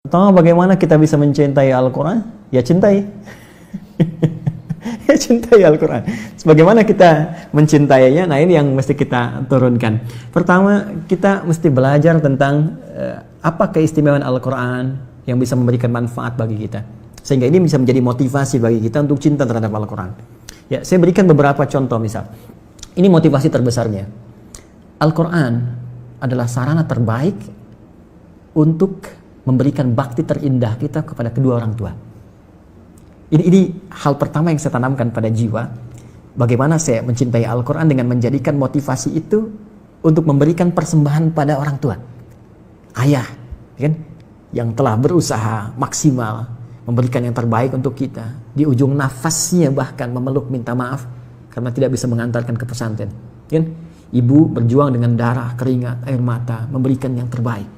Pertama, bagaimana kita bisa mencintai Al-Quran? Ya cintai. Ya cintai Al-Quran. Sebagaimana kita mencintainya, nah ini yang mesti kita turunkan. Pertama, kita mesti belajar tentang apa keistimewaan Al-Quran yang bisa memberikan manfaat bagi kita. Sehingga ini bisa menjadi motivasi bagi kita untuk cinta terhadap Al-Quran. Ya, saya berikan beberapa contoh misal. Ini motivasi terbesarnya. Al-Quran adalah sarana terbaik untuk memberikan bakti terindah kita kepada kedua orang tua. Ini hal pertama yang saya tanamkan pada jiwa. Bagaimana saya mencintai Al-Quran dengan menjadikan motivasi itu untuk memberikan persembahan pada orang tua. Ayah, kan, yang telah berusaha maksimal memberikan yang terbaik untuk kita. Di ujung nafasnya bahkan memeluk minta maaf karena tidak bisa mengantarkan ke pesantren. Kan? Ibu berjuang dengan darah, keringat, air mata, memberikan yang terbaik.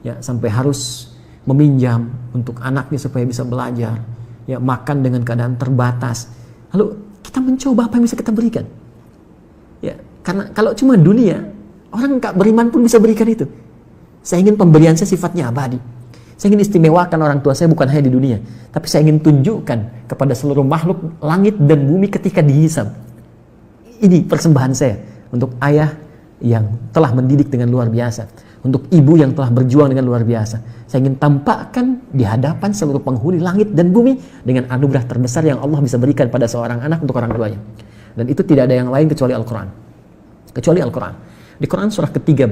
Ya, sampai harus meminjam untuk anaknya supaya bisa belajar, ya, makan dengan keadaan terbatas. Lalu kita mencoba apa yang bisa kita berikan, ya, karena kalau cuma dunia, orang nggak beriman pun bisa berikan itu. Saya ingin pemberian saya sifatnya abadi. Saya ingin istimewakan orang tua saya bukan hanya di dunia, tapi saya ingin tunjukkan kepada seluruh makhluk langit dan bumi ketika dihisab. Ini persembahan saya untuk ayah yang telah mendidik dengan luar biasa, untuk ibu yang telah berjuang dengan luar biasa. Saya ingin tampakkan di hadapan seluruh penghuni langit dan bumi dengan anugerah terbesar yang Allah bisa berikan pada seorang anak untuk orang tuanya. Dan itu tidak ada yang lain kecuali Al-Quran. Kecuali Al-Quran. Di Quran surah ke-13,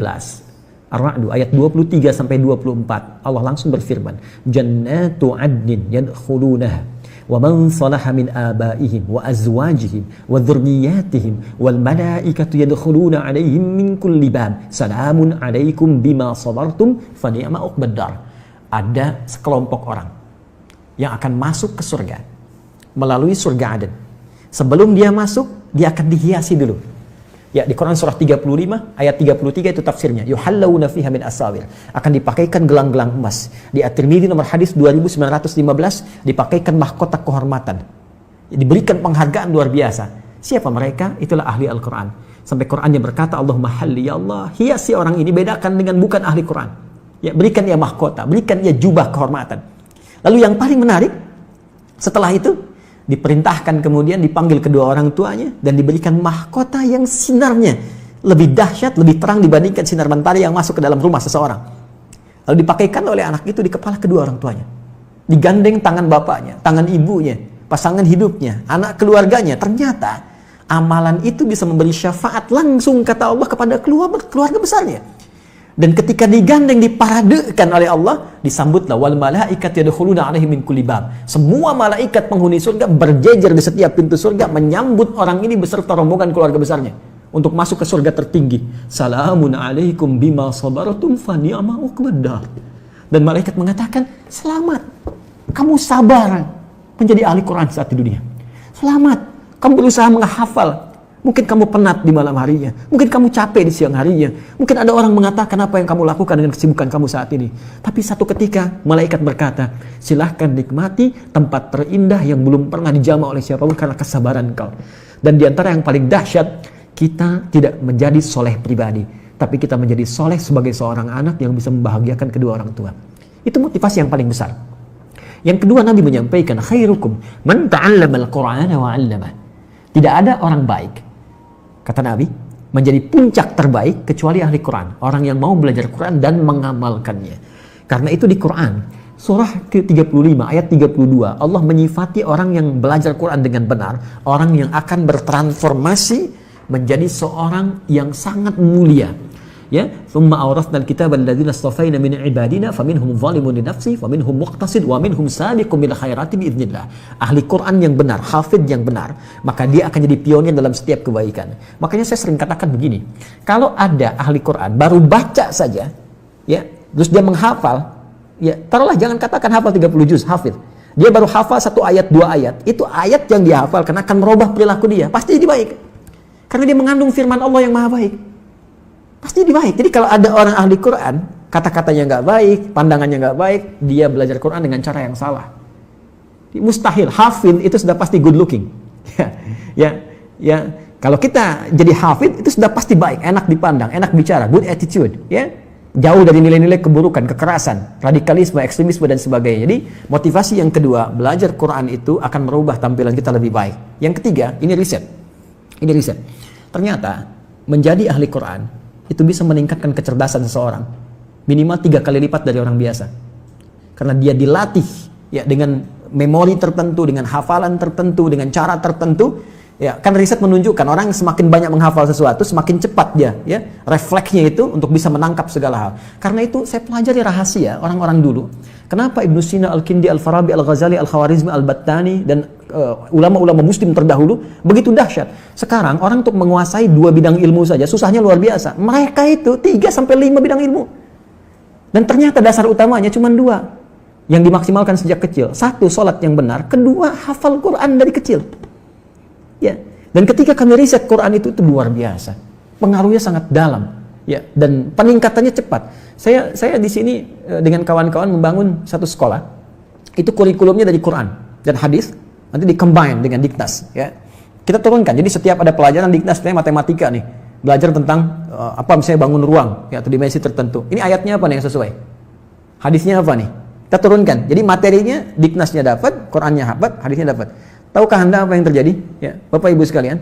Ar-Ra'd ayat 23 sampai 24, Allah langsung berfirman, "Jannatu 'adnin yadkhulunaha wa man salaha min abaihim wa azwajihim wa dhurriyyatihim wal malaikatu yadkhuluna 'alaihim min kulli bab salamun 'alaikum bima sabartum fa ni'ma uqbad dar." Ada sekelompok orang yang akan masuk ke surga melalui surga Aden. Sebelum dia masuk, dia akan dihiasi dulu. Ya, di Quran surah 35 ayat 33 itu tafsirnya. Yuhallawna fiha min asawir. Akan dipakaikan gelang-gelang emas. Di At-Tirmidzi nomor hadis 2915 dipakaikan mahkota kehormatan. Diberikan penghargaan luar biasa. Siapa mereka? Itulah ahli Al-Quran. Sampai Qurannya berkata, Allahumma halli ya Allah, hiasi orang ini, bedakan dengan bukan ahli Quran. Ya, berikan ia mahkota, berikan ia jubah kehormatan. Lalu yang paling menarik, setelah itu diperintahkan kemudian dipanggil kedua orang tuanya dan diberikan mahkota yang sinarnya lebih dahsyat, lebih terang dibandingkan sinar mentari yang masuk ke dalam rumah seseorang. Lalu dipakaikan oleh anak itu di kepala kedua orang tuanya. Digandeng tangan bapaknya, tangan ibunya, pasangan hidupnya, anak keluarganya. Ternyata amalan itu bisa memberi syafaat langsung, kata Allah, kepada keluarga besarnya. Dan ketika digandeng, diparadekan oleh Allah, disambutlah wal malaikat yadkhuluna alaihim min kulli bab. Semua malaikat penghuni surga berjejer di setiap pintu surga menyambut orang ini beserta rombongan keluarga besarnya untuk masuk ke surga tertinggi. Salamun alaikum bima sabartum fa ni'ma uqbad dar. Dan malaikat mengatakan, "Selamat. Kamu sabar menjadi ahli Quran saat di dunia. Selamat. Kamu berusaha menghafal. Mungkin kamu penat di malam harinya. Mungkin kamu capek di siang harinya. Mungkin ada orang mengatakan apa yang kamu lakukan dengan kesibukan kamu saat ini. Tapi satu ketika malaikat berkata, silahkan nikmati tempat terindah yang belum pernah dijamah oleh siapapun karena kesabaran kau. Dan di antara yang paling dahsyat, kita tidak menjadi soleh pribadi, tapi kita menjadi soleh sebagai seorang anak yang bisa membahagiakan kedua orang tua. Itu motivasi yang paling besar. Yang kedua, Nabi menyampaikan, khairukum man ta'allama al-Qur'ana wa 'allamah. Tidak ada orang baik, kata Nabi, menjadi puncak terbaik kecuali ahli Quran. Orang yang mau belajar Quran dan mengamalkannya. Karena itu di Quran, surah ke-35 ayat 32, Allah menyifati orang yang belajar Quran dengan benar, orang yang akan bertransformasi menjadi seorang yang sangat mulia. Ya, thumma awrathna al-kitaba alladzina istafaina min ibadina faminhum zalimun li nafsihi wa minhum muqtasid wa minhum sabiqun bil khairati biidznillah. Ahli Quran yang benar, hafid yang benar, maka dia akan jadi pionir dalam setiap kebaikan. Makanya saya sering katakan begini, kalau ada ahli Quran baru baca saja, ya, terus dia menghafal, ya, taruhlah jangan katakan hafal 30 juz, hafid. Dia baru hafal 1 ayat, 2 ayat. Itu ayat yang dia hafal karena akan merubah perilaku dia, pasti jadi baik. Karena dia mengandung firman Allah yang maha baik. Pasti jadi baik. Jadi kalau ada orang ahli Quran, kata-katanya nggak baik, pandangannya nggak baik, dia belajar Quran dengan cara yang salah. Mustahil. Hafid itu sudah pasti good looking. Ya. Kalau kita jadi hafid itu sudah pasti baik, enak dipandang, enak bicara, good attitude. Ya. jauh dari nilai-nilai keburukan, kekerasan, radikalisme, ekstremisme dan sebagainya. Jadi motivasi yang kedua, belajar Quran itu akan merubah tampilan kita lebih baik. Yang ketiga, ini riset. Ternyata menjadi ahli Quran itu bisa meningkatkan kecerdasan seseorang minimal 3 kali lipat dari orang biasa. Karena dia dilatih ya dengan memori tertentu, dengan hafalan tertentu, dengan cara tertentu. Ya, kan riset menunjukkan orang yang semakin banyak menghafal sesuatu, semakin cepat dia, ya, refleksnya itu untuk bisa menangkap segala hal. Karena itu saya pelajari rahasia orang-orang dulu. Kenapa Ibnu Sina, Al-Kindi, Al-Farabi, Al-Ghazali, Al-Khawarizmi, Al-Battani dan ulama-ulama Muslim terdahulu begitu dahsyat. Sekarang orang untuk menguasai 2 bidang ilmu saja susahnya luar biasa. Mereka itu 3 sampai 5 bidang ilmu. Dan ternyata dasar utamanya cuma 2 yang dimaksimalkan sejak kecil. 1, sholat yang benar. 2, hafal Quran dari kecil. Ya, dan ketika kami riset Quran itu luar biasa, pengaruhnya sangat dalam, ya, dan peningkatannya cepat. Saya di sini dengan kawan-kawan membangun satu sekolah, itu kurikulumnya dari Quran dan hadis, nanti di-combine dengan diknas, ya. Kita turunkan, jadi setiap ada pelajaran diknas, misalnya matematika nih, belajar tentang misalnya bangun ruang, ya, atau dimensi tertentu. Ini ayatnya apa nih yang sesuai? Hadisnya apa nih? Kita turunkan. Jadi materinya diknasnya dapat, Qurannya dapat, hadisnya dapat. Tahukah Anda apa yang terjadi? Ya, Bapak Ibu sekalian,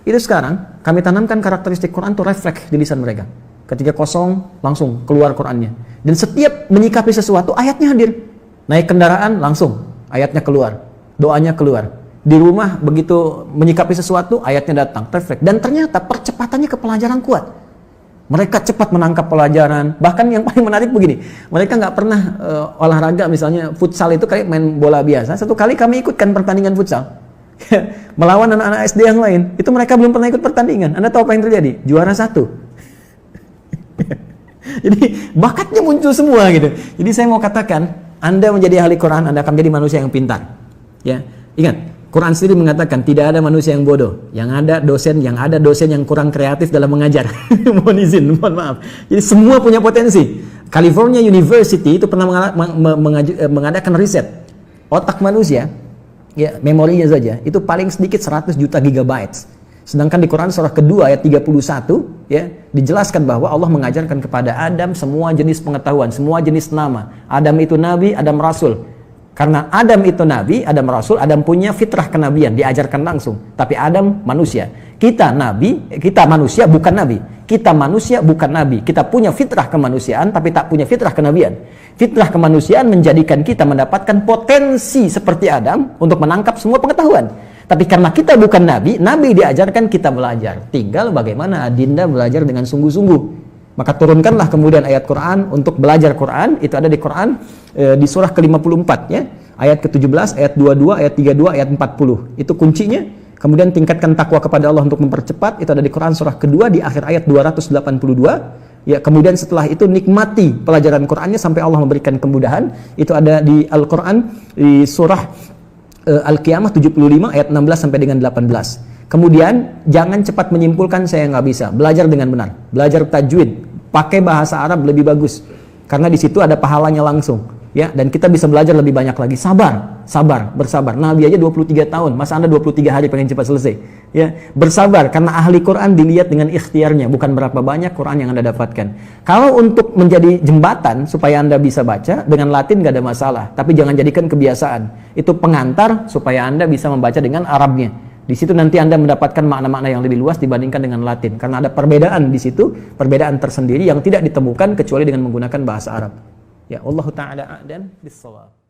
itu sekarang kami tanamkan karakteristik Quran itu refleks di lisan mereka. Ketika kosong, langsung keluar Qurannya. Dan setiap menyikapi sesuatu, ayatnya hadir. Naik kendaraan, langsung ayatnya keluar, doanya keluar. Di rumah, begitu menyikapi sesuatu, ayatnya datang, refleks. Dan ternyata percepatannya ke pelajaran kuat. Mereka cepat menangkap pelajaran. Bahkan yang paling menarik begini, mereka nggak pernah olahraga, misalnya futsal itu kayak main bola biasa. Satu kali kami ikutkan pertandingan futsal melawan anak-anak SD yang lain. Itu mereka belum pernah ikut pertandingan. Anda tahu apa yang terjadi? Juara 1. Jadi bakatnya muncul semua gitu. Jadi saya mau katakan, Anda menjadi ahli Quran, Anda akan menjadi manusia yang pintar. Ya, ingat. Quran sendiri mengatakan tidak ada manusia yang bodoh, yang ada dosen yang kurang kreatif dalam mengajar. mohon maaf. Jadi semua punya potensi. California University itu pernah mengadakan riset otak manusia, ya, memorinya saja itu paling sedikit 100 juta gigabytes. Sedangkan di Quran surah kedua ayat 31, ya, dijelaskan bahwa Allah mengajarkan kepada Adam semua jenis pengetahuan, semua jenis nama. Adam itu nabi, Adam rasul. Karena Adam itu nabi, Adam rasul, Adam punya fitrah kenabian, diajarkan langsung. Tapi Adam manusia. Kita nabi, kita manusia bukan nabi. Kita manusia bukan nabi. Kita punya fitrah kemanusiaan tapi tak punya fitrah kenabian. Fitrah kemanusiaan menjadikan kita mendapatkan potensi seperti Adam untuk menangkap semua pengetahuan. Tapi karena kita bukan nabi, nabi diajarkan kita belajar. Tinggal bagaimana Adinda belajar dengan sungguh-sungguh. Maka turunkanlah kemudian ayat Quran untuk belajar Quran. Itu ada di Quran di surah ke-54, ya. Ayat ke-17, ayat 22, ayat 32, ayat 40. Itu kuncinya. Kemudian tingkatkan takwa kepada Allah untuk mempercepat. Itu ada di Quran surah kedua di akhir ayat 282. Ya, kemudian setelah itu nikmati pelajaran Qurannya sampai Allah memberikan kemudahan. Itu ada di Al-Quran di surah Al-Qiyamah 75 ayat 16 sampai dengan 18. Kemudian jangan cepat menyimpulkan saya nggak bisa. Belajar dengan benar. Belajar tajwid. Pakai bahasa Arab lebih bagus. Karena di situ ada pahalanya langsung. Ya, dan kita bisa belajar lebih banyak lagi. Sabar, bersabar. Nabi aja 23 tahun. Masa Anda 23 hari pengen cepat selesai? Ya, bersabar. Karena ahli Quran dilihat dengan ikhtiarnya. Bukan berapa banyak Quran yang Anda dapatkan. Kalau untuk menjadi jembatan supaya Anda bisa baca, dengan Latin nggak ada masalah. Tapi jangan jadikan kebiasaan. Itu pengantar supaya Anda bisa membaca dengan Arabnya. Di situ nanti Anda mendapatkan makna-makna yang lebih luas dibandingkan dengan Latin. Karena ada perbedaan di situ, perbedaan tersendiri yang tidak ditemukan kecuali dengan menggunakan bahasa Arab. Ya, Allahu ta'ala a'lam bis-shawab.